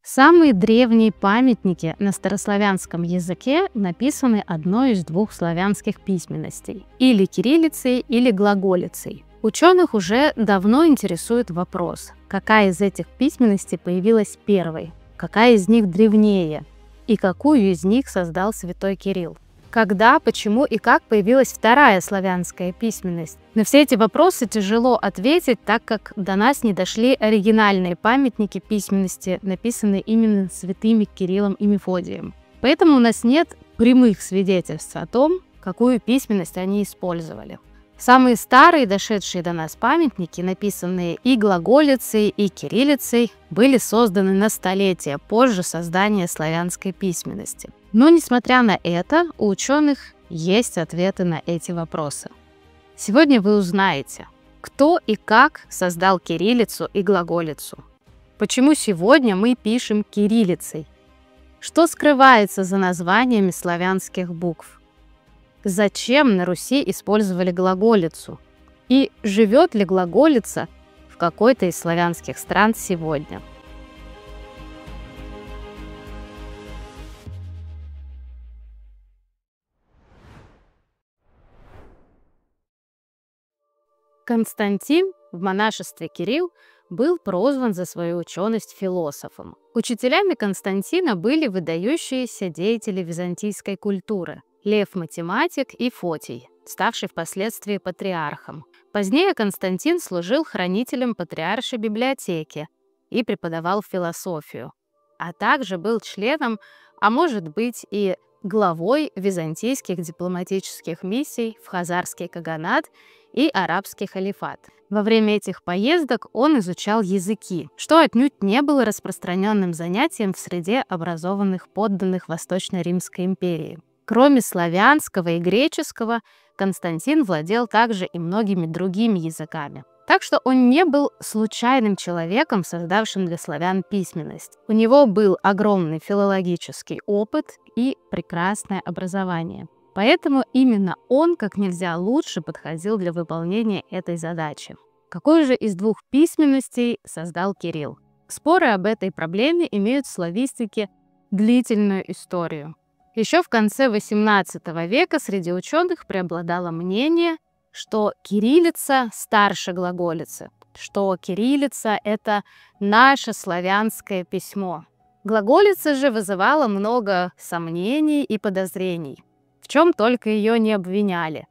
Самые древние памятники на старославянском языке написаны одной из двух славянских письменностей – или кириллицей, или глаголицей. Ученых уже давно интересует вопрос, какая из этих письменностей появилась первой, какая из них древнее и какую из них создал святой Кирилл. Когда, почему и как появилась вторая славянская письменность? На все эти вопросы тяжело ответить, так как до нас не дошли оригинальные памятники письменности, написанные именно святыми Кириллом и Мефодием. Поэтому у нас нет прямых свидетельств о том, какую письменность они использовали. Самые старые дошедшие до нас памятники, написанные и глаголицей, и кириллицей, были созданы на столетия позже создания славянской письменности. Но, несмотря на это, у ученых есть ответы на эти вопросы. Сегодня вы узнаете, кто и как создал кириллицу и глаголицу, почему сегодня мы пишем кириллицей, что скрывается за названиями славянских букв, зачем на Руси использовали глаголицу и живет ли глаголица в какой-то из славянских стран сегодня. Константин, в монашестве Кирилл, был прозван за свою ученость философом. Учителями Константина были выдающиеся деятели византийской культуры – Лев Математик и Фотий, ставший впоследствии патриархом. Позднее Константин служил хранителем патриаршей библиотеки и преподавал философию, а также был членом, а может быть и главой византийских дипломатических миссий в Хазарский каганат и арабский халифат. Во время этих поездок он изучал языки, что отнюдь не было распространенным занятием в среде образованных подданных Восточно-Римской империи. Кроме славянского и греческого, Константин владел также и многими другими языками. Так что он не был случайным человеком, создавшим для славян письменность. У него был огромный филологический опыт и прекрасное образование. Поэтому именно он как нельзя лучше подходил для выполнения этой задачи. Какую же из двух письменностей создал Кирилл? Споры об этой проблеме имеют в славистике длительную историю. Еще в конце XVIII века среди ученых преобладало мнение, что кириллица старше глаголицы, что кириллица – это наше славянское письмо. Глаголица же вызывала много сомнений и подозрений, в чем только ее не обвиняли,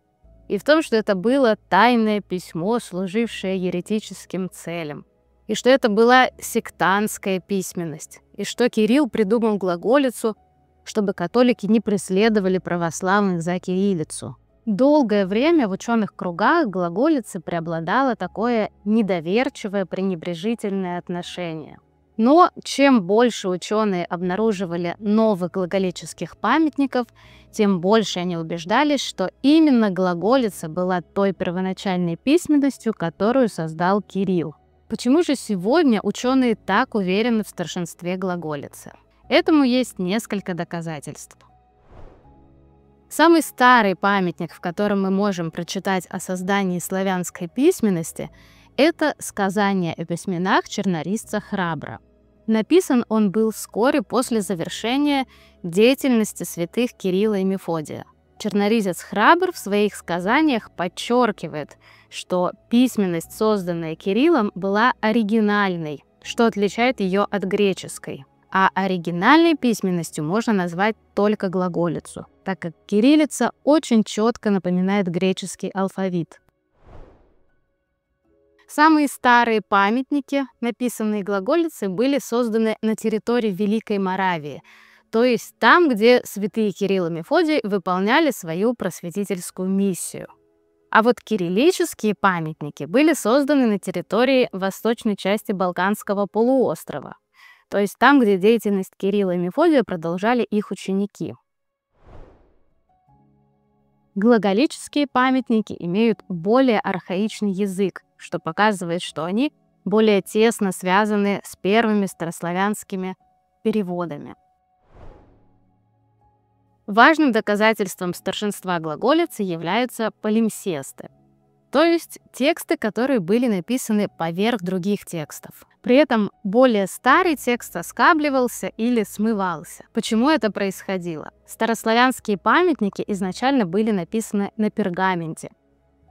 и в том, что это было тайное письмо, служившее еретическим целям, и что это была сектантская письменность, и что Кирилл придумал глаголицу, чтобы католики не преследовали православных за кириллицу. Долгое время в ученых кругах к глаголице преобладало такое недоверчивое, пренебрежительное отношение. Но чем больше ученые обнаруживали новых глаголических памятников, тем больше они убеждались, что именно глаголица была той первоначальной письменностью, которую создал Кирилл. Почему же сегодня ученые так уверены в старшинстве глаголицы? Этому есть несколько доказательств. Самый старый памятник, в котором мы можем прочитать о создании славянской письменности, это сказание о письменах чернорисца Храбра. Написан он был вскоре после завершения деятельности святых Кирилла и Мефодия. Чернорисец Храбр в своих сказаниях подчеркивает, что письменность, созданная Кириллом, была оригинальной, что отличает ее от греческой. А оригинальной письменностью можно назвать только глаголицу, так как кириллица очень четко напоминает греческий алфавит. Самые старые памятники, написанные глаголицей, были созданы на территории Великой Моравии, то есть там, где святые Кирилл и Мефодий выполняли свою просветительскую миссию. А вот кириллические памятники были созданы на территории восточной части Балканского полуострова, то есть там, где деятельность Кирилла и Мефодия продолжали их ученики. Глаголические памятники имеют более архаичный язык, что показывает, что они более тесно связаны с первыми старославянскими переводами. Важным доказательством старшинства глаголицы являются палимсесты, то есть тексты, которые были написаны поверх других текстов. При этом более старый текст соскабливался или смывался. Почему это происходило? Старославянские памятники изначально были написаны на пергаменте.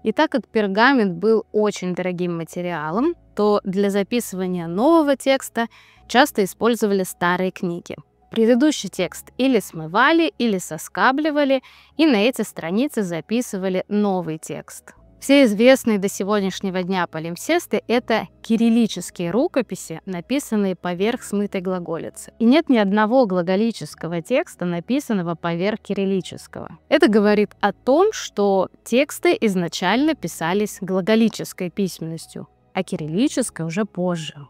И так как пергамент был очень дорогим материалом, то для записывания нового текста часто использовали старые книги. Предыдущий текст или смывали, или соскабливали, и на эти страницы записывали новый текст. Все известные до сегодняшнего дня палимсесты — это кириллические рукописи, написанные поверх смытой глаголицы. И нет ни одного глаголического текста, написанного поверх кириллического. Это говорит о том, что тексты изначально писались глаголической письменностью, а кириллической уже позже.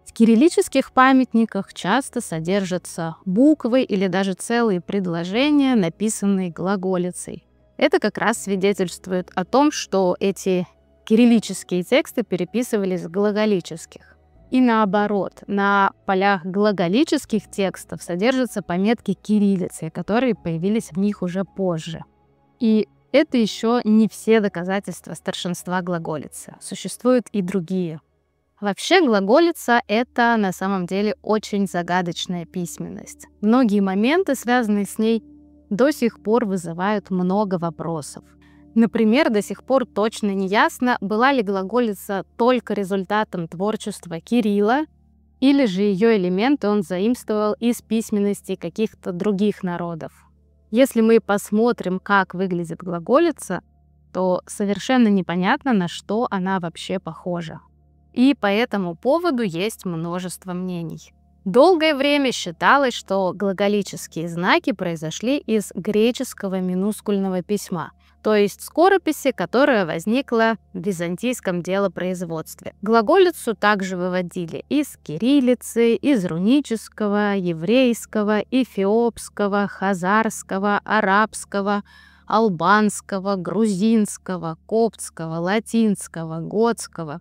В кириллических памятниках часто содержатся буквы или даже целые предложения, написанные глаголицей. Это как раз свидетельствует о том, что эти кириллические тексты переписывались с глаголических. И наоборот, на полях глаголических текстов содержатся пометки кириллицей, которые появились в них уже позже. И это еще не все доказательства старшинства глаголицы. Существуют и другие. Вообще глаголица — это на самом деле очень загадочная письменность. Многие моменты, связанные с ней, до сих пор вызывают много вопросов. Например, до сих пор точно не ясно, была ли глаголица только результатом творчества Кирилла, или же ее элементы он заимствовал из письменности каких-то других народов. Если мы посмотрим, как выглядит глаголица, то совершенно непонятно, на что она вообще похожа. И по этому поводу есть множество мнений. Долгое время считалось, что глаголические знаки произошли из греческого минускульного письма, то есть скорописи, которая возникла в византийском делопроизводстве. Глаголицу также выводили из кириллицы, из рунического, еврейского, эфиопского, хазарского, арабского, албанского, грузинского, коптского, латинского, готского,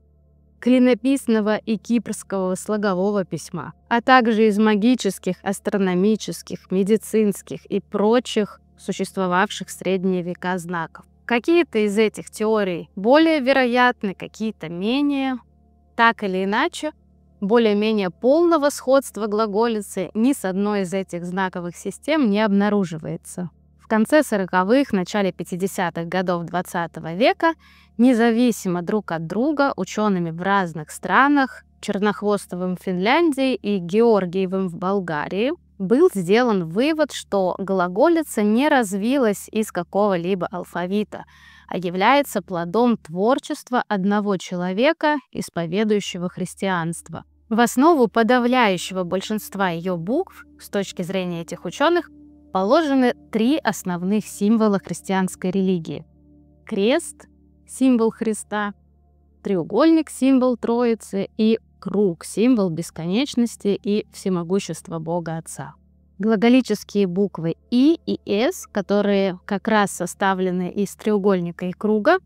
клинописного и кипрского слогового письма, а также из магических, астрономических, медицинских и прочих существовавших в средние века знаков. Какие-то из этих теорий более вероятны, какие-то менее. Так или иначе, более-менее полного сходства глаголицы ни с одной из этих знаковых систем не обнаруживается. В конце 40-х, начале 50-х годов XX века независимо друг от друга учеными в разных странах, Чернохвостовым в Финляндии и Георгиевым в Болгарии, был сделан вывод, что глаголица не развилась из какого-либо алфавита, а является плодом творчества одного человека, исповедующего христианство. В основу подавляющего большинства ее букв, с точки зрения этих ученых, положены три основных символа христианской религии: крест — символ Христа, треугольник — символ Троицы, и круг — символ бесконечности и всемогущества Бога Отца. Глаголические буквы «и» и «с», которые как раз составлены из треугольника и круга,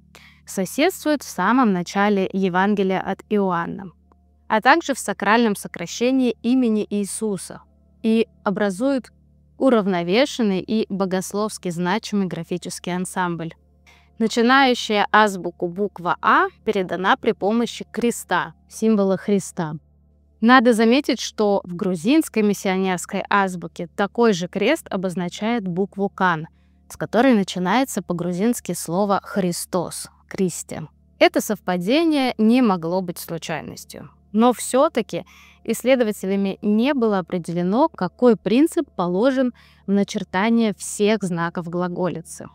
соседствуют в самом начале Евангелия от Иоанна, а также в сакральном сокращении имени Иисуса, и образуют уравновешенный и богословски значимый графический ансамбль. Начинающая азбуку буква «А» передана при помощи креста, символа Христа. Надо заметить, что в грузинской миссионерской азбуке такой же крест обозначает букву «кан», с которой начинается по-грузински слово «Христос» — «Кристе». Это совпадение не могло быть случайностью. Но все-таки исследователями не было определено, какой принцип положен в начертание всех знаков глаголицы.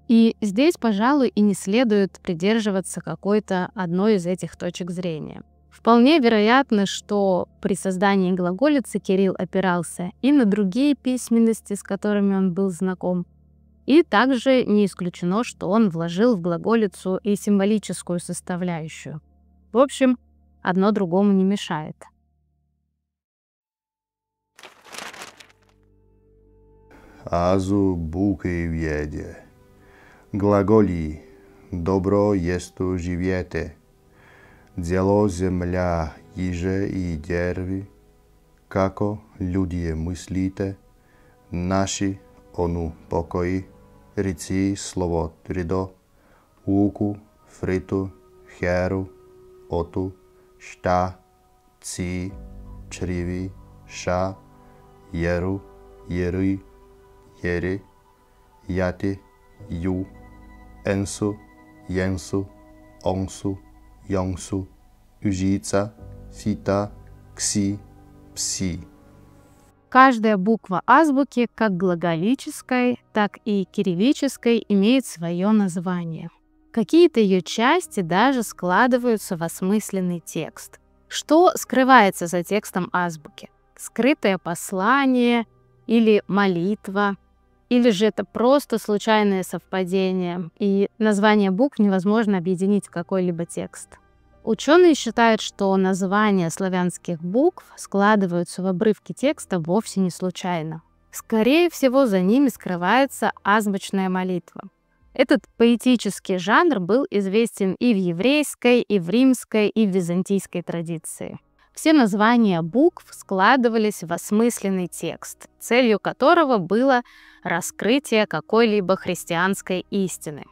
И здесь, пожалуй, и не следует придерживаться какой-то одной из этих точек зрения. Вполне вероятно, что при создании глаголицы Кирилл опирался и на другие письменности, с которыми он был знаком, и также не исключено, что он вложил в глаголицу и символическую составляющую. В общем, одно другому не мешает. Азбуки Глаголи «добро есту живете», «дело земля иже и дерви», «како людие мыслите», «наши ону покои», «реци слово тридо», уку, фриту, херу, оту, шта, ци, чриви, ша, еру, еры, ере, яте, ю, энсу, енсу, онсу, йонсу, ужица, сита, кси, пси. Каждая буква азбуки, как глаголической, так и кириллической, имеет свое название. Какие-то ее части даже складываются в осмысленный текст. Что скрывается за текстом азбуки? Скрытое послание или молитва? Или же это просто случайное совпадение, и название букв невозможно объединить в какой-либо текст? Ученые считают, что названия славянских букв складываются в обрывки текста вовсе не случайно. Скорее всего, за ними скрывается азбучная молитва. Этот поэтический жанр был известен и в еврейской, и в римской, и в византийской традиции. Все названия букв складывались в осмысленный текст, целью которого было раскрытие какой-либо христианской истины.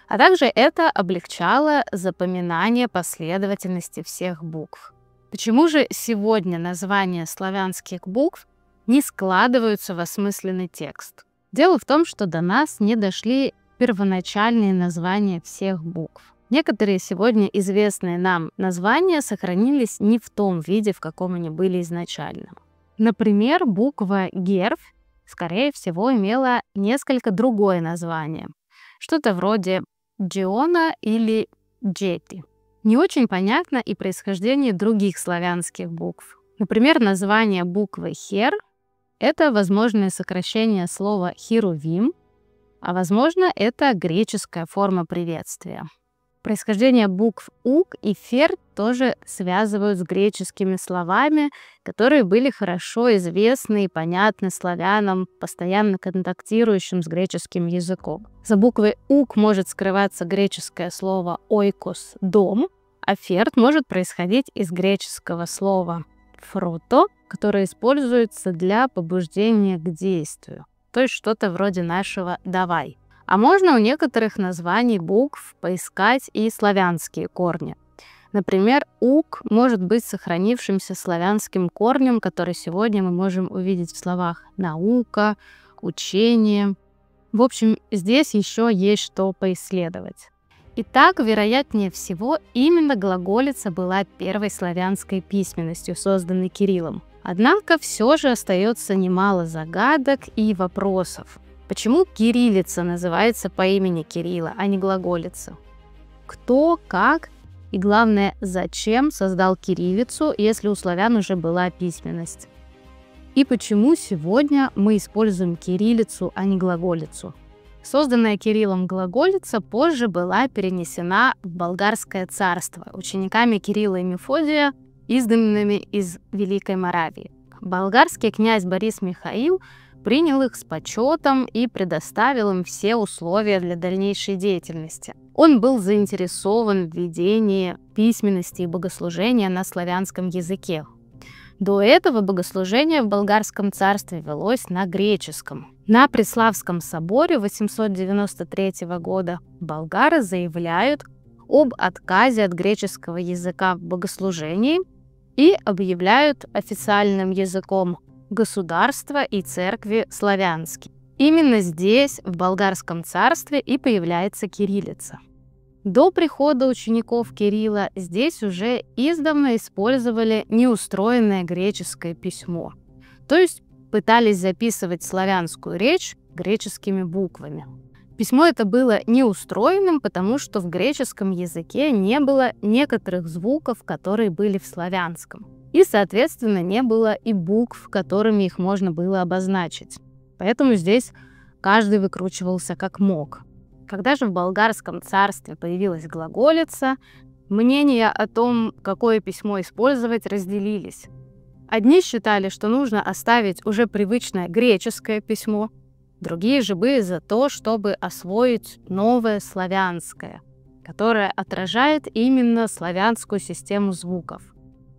А также это облегчало запоминание последовательности всех букв. Почему же сегодня названия славянских букв не складываются в осмысленный текст? Дело в том, что до нас не дошли первоначальные названия всех букв. Некоторые сегодня известные нам названия сохранились не в том виде, в каком они были изначально. Например, буква «герб», скорее всего, имела несколько другое название. Что-то вроде «джиона» или «джети». Не очень понятно и происхождение других славянских букв. Например, название буквы «хер» — это возможное сокращение слова «херувим», а возможно, это греческая форма приветствия. Происхождение букв «ук» и «фер» тоже связывают с греческими словами, которые были хорошо известны и понятны славянам, постоянно контактирующим с греческим языком. За буквой «ук» может скрываться греческое слово «ойкос» — «дом», а «ферт» может происходить из греческого слова «фрото», которое используется для побуждения к действию, то есть что-то вроде нашего «давай». А можно у некоторых названий букв поискать и славянские корни. Например, «ук» может быть сохранившимся славянским корнем, который сегодня мы можем увидеть в словах «наука», «учение». В общем, здесь еще есть что поисследовать. Итак, вероятнее всего, именно глаголица была первой славянской письменностью, созданной Кириллом. Однако все же остается немало загадок и вопросов. Почему кириллица называется по имени Кирилла, а не глаголица? Кто, как и, главное, зачем создал кириллицу, если у славян уже была письменность? И почему сегодня мы используем кириллицу, а не глаголицу? Созданная Кириллом глаголица позже была перенесена в Болгарское царство учениками Кирилла и Мефодия, изгнанными из Великой Моравии. Болгарский князь Борис Михаил принял их с почетом и предоставил им все условия для дальнейшей деятельности. Он был заинтересован в ведении письменности и богослужения на славянском языке. До этого богослужение в Болгарском царстве велось на греческом. На Преславском соборе 893 года болгары заявляют об отказе от греческого языка в богослужении и объявляют официальным языком государства и церкви славянский. Именно здесь, в Болгарском царстве, и появляется кириллица. До прихода учеников Кирилла здесь уже издавна использовали неустроенное греческое письмо, то есть пытались записывать славянскую речь греческими буквами. Письмо это было неустроенным, потому что в греческом языке не было некоторых звуков, которые были в славянском. И, соответственно, не было и букв, которыми их можно было обозначить. Поэтому здесь каждый выкручивался как мог. Когда же в Болгарском царстве появилась глаголица, мнения о том, какое письмо использовать, разделились. Одни считали, что нужно оставить уже привычное греческое письмо, другие же были за то, чтобы освоить новое славянское, которое отражает именно славянскую систему звуков.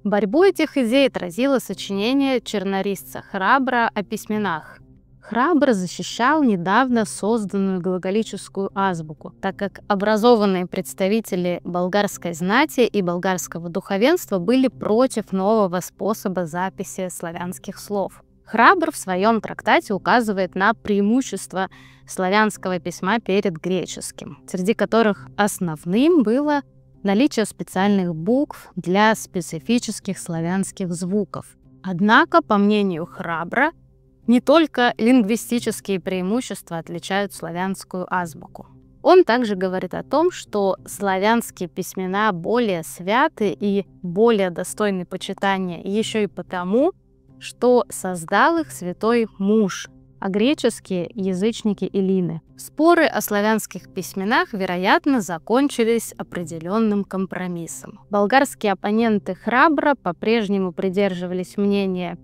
Борьбу этих идей отразило сочинение чернорисца Храбра о письменах. храбро защищал недавно созданную глаголическую азбуку, так как образованные представители болгарской знати и болгарского духовенства были против нового способа записи славянских слов. Храбр в своем трактате указывает на преимущество славянского письма перед греческим, среди которых основным было наличие специальных букв для специфических славянских звуков. Однако, по мнению Храбра, не только лингвистические преимущества отличают славянскую азбуку. Он также говорит о том, что славянские письмена более святы и более достойны почитания еще и потому, что создал их святой муж, а греческие — язычники эллины. Споры о славянских письменах, вероятно, закончились определенным компромиссом. Болгарские оппоненты Храбра по-прежнему придерживались мнения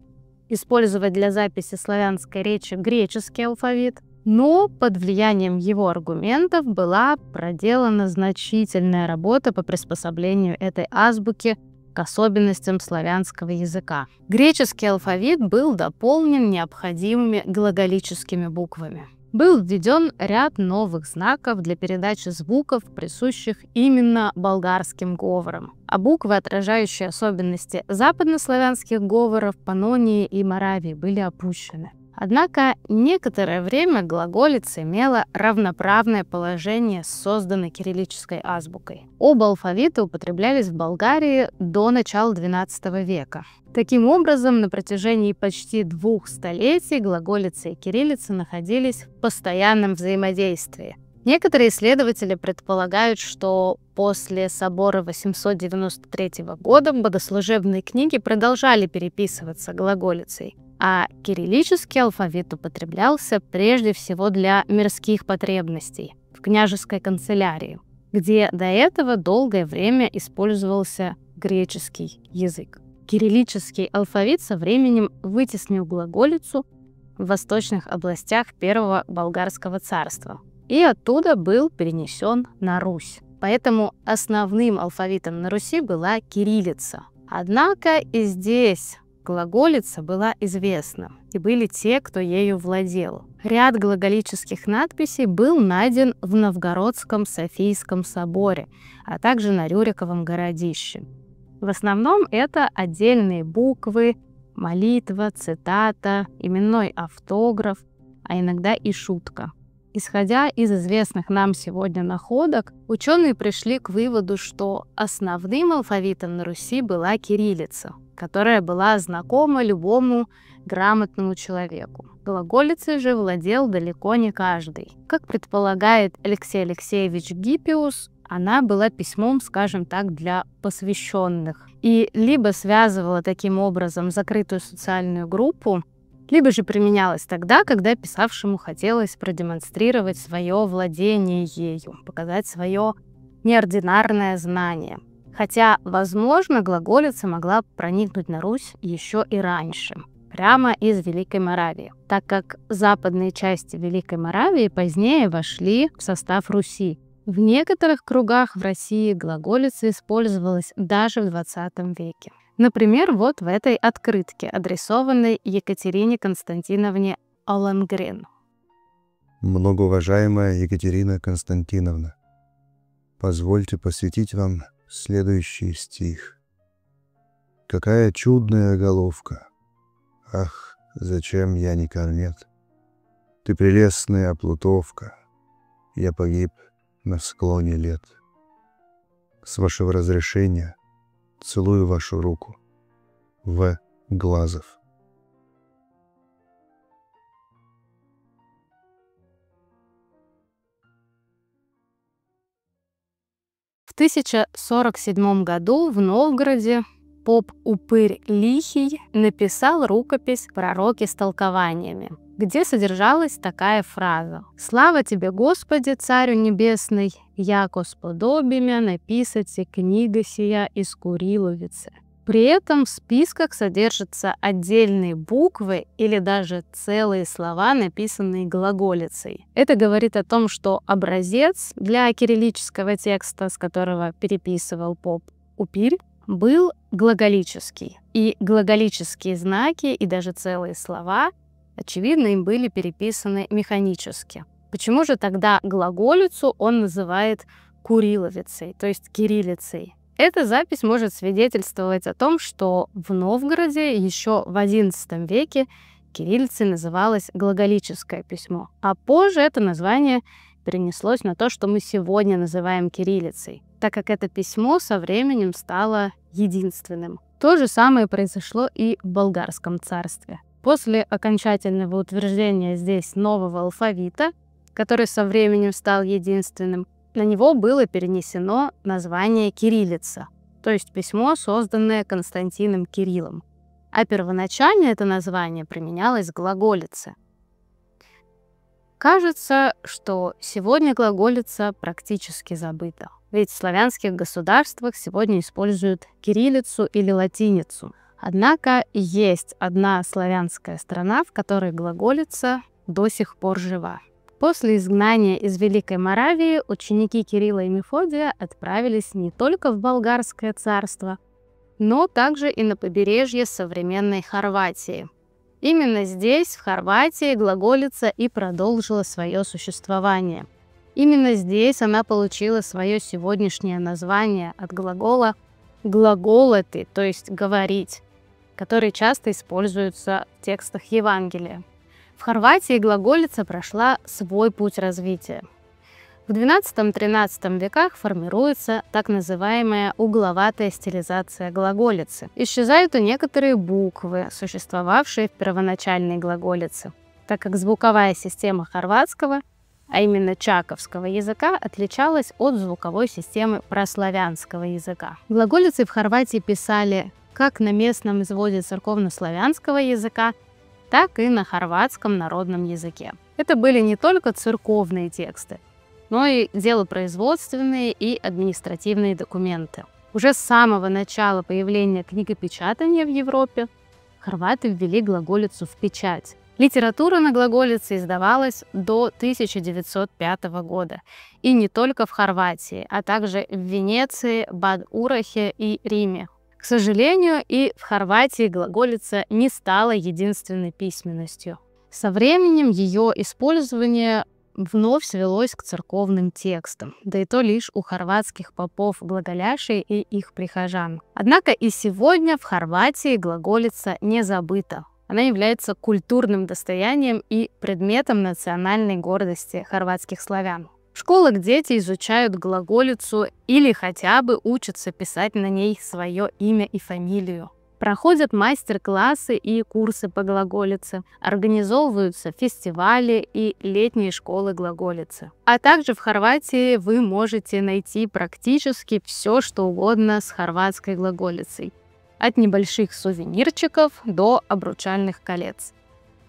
использовать для записи славянской речи греческий алфавит, но под влиянием его аргументов была проделана значительная работа по приспособлению этой азбуки к особенностям славянского языка. Греческий алфавит был дополнен необходимыми глаголическими буквами. Был введен ряд новых знаков для передачи звуков, присущих именно болгарским говорам, а буквы, отражающие особенности западнославянских говоров Паннонии и Моравии, были опущены. Однако некоторое время глаголица имела равноправное положение с созданной кириллической азбукой. Оба алфавита употреблялись в Болгарии до начала XII века. Таким образом, на протяжении почти 2 столетий глаголица и кириллица находились в постоянном взаимодействии. Некоторые исследователи предполагают, что после собора 893 года богослужебные книги продолжали переписываться глаголицей, а кириллический алфавит употреблялся прежде всего для мирских потребностей в княжеской канцелярии, где до этого долгое время использовался греческий язык. Кириллический алфавит со временем вытеснил глаголицу в восточных областях Первого Болгарского царства и оттуда был перенесен на Русь. Поэтому основным алфавитом на Руси была кириллица. Однако и здесь глаголица была известна, и были те, кто ею владел. Ряд глаголических надписей был найден в Новгородском Софийском соборе, а также на Рюриковом городище. В основном это отдельные буквы, молитва, цитата, именной автограф, а иногда и шутка. Исходя из известных нам сегодня находок, ученые пришли к выводу, что основным алфавитом на Руси была кириллица, которая была знакома любому грамотному человеку. Глаголицей же владел далеко не каждый. Как предполагает Алексей Алексеевич Гиппиус, она была письмом, скажем так, для посвященных, и либо связывала таким образом закрытую социальную группу, либо же применялась тогда, когда писавшему хотелось продемонстрировать свое владение ею, показать свое неординарное знание. Хотя, возможно, глаголица могла проникнуть на Русь еще и раньше, прямо из Великой Моравии, так как западные части Великой Моравии позднее вошли в состав Руси. В некоторых кругах в России глаголица использовалась даже в XX веке. Например, вот в этой открытке, адресованной Екатерине Константиновне Алангрен. Многоуважаемая Екатерина Константиновна, позвольте посвятить вам следующий стих. Какая чудная головка! Ах, зачем я не корнет? Ты прелестная плутовка, я погиб на склоне лет. С вашего разрешения целую вашу руку. В. Глазов. В 1047 году в Новгороде поп Упырь Лихий написал рукопись «Пророки с толкованиями», где содержалась такая фраза: «Слава тебе, Господи, Царю Небесный, яко сподобимя написати книга сия из Куриловицы». При этом в списках содержатся отдельные буквы или даже целые слова, написанные глаголицей. Это говорит о том, что образец для кириллического текста, с которого переписывал поп Упырь, был глаголический. И глаголические знаки и даже целые слова Очевидно, им были переписаны механически. Почему же тогда глаголицу он называет куриловицей, то есть кириллицей? Эта запись может свидетельствовать о том, что в Новгороде еще в XI веке кириллицей называлось глаголическое письмо, а позже это название перенеслось на то, что мы сегодня называем кириллицей, так как это письмо со временем стало единственным. То же самое произошло и в Болгарском царстве. После окончательного утверждения здесь нового алфавита, который со временем стал единственным, на него было перенесено название кириллица, то есть письмо, созданное Константином Кириллом. А первоначально это название применялось к глаголице. Кажется, что сегодня глаголица практически забыта, ведь в славянских государствах сегодня используют кириллицу или латиницу. Однако есть одна славянская страна, в которой глаголица до сих пор жива. После изгнания из Великой Моравии ученики Кирилла и Мефодия отправились не только в Болгарское царство, но также и на побережье современной Хорватии. Именно здесь, в Хорватии, глаголица и продолжила свое существование. Именно здесь она получила свое сегодняшнее название от глагола «глаголоты», то есть «говорить», который часто используется в текстах Евангелия. В Хорватии глаголица прошла свой путь развития. В XII-XIII веках формируется так называемая угловатая стилизация глаголицы. Исчезают и некоторые буквы, существовавшие в первоначальной глаголице, так как звуковая система хорватского, а именно чаковского языка, отличалась от звуковой системы прославянского языка. Глаголицы в Хорватии писали как на местном изводе церковно-славянского языка, так и на хорватском народном языке. Это были не только церковные тексты, но и делопроизводственные и административные документы. Уже с самого начала появления книгопечатания в Европе хорваты ввели глаголицу в печать. Литература на глаголице издавалась до 1905 года. И не только в Хорватии, а также в Венеции, Бад-Урахе и Риме. К сожалению, и в Хорватии глаголица не стала единственной письменностью. Со временем ее использование вновь свелось к церковным текстам, да и то лишь у хорватских попов-глаголяшей и их прихожан. Однако и сегодня в Хорватии глаголица не забыта. Она является культурным достоянием и предметом национальной гордости хорватских славян. В школах дети изучают глаголицу или хотя бы учатся писать на ней свое имя и фамилию. Проходят мастер-классы и курсы по глаголице, организовываются фестивали и летние школы глаголицы. А также в Хорватии вы можете найти практически все, что угодно с хорватской глаголицей. От небольших сувенирчиков до обручальных колец.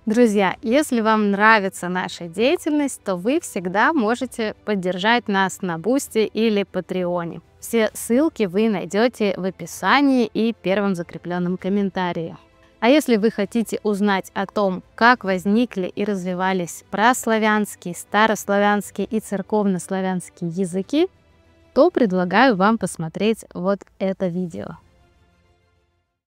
Друзья, если вам нравится наша деятельность, то вы всегда можете поддержать нас на Бусти или Патреоне. Все ссылки вы найдете в описании и первом закрепленном комментарии. А если вы хотите узнать о том, как возникли и развивались праславянские, старославянские и церковнославянские языки, то предлагаю вам посмотреть вот это видео.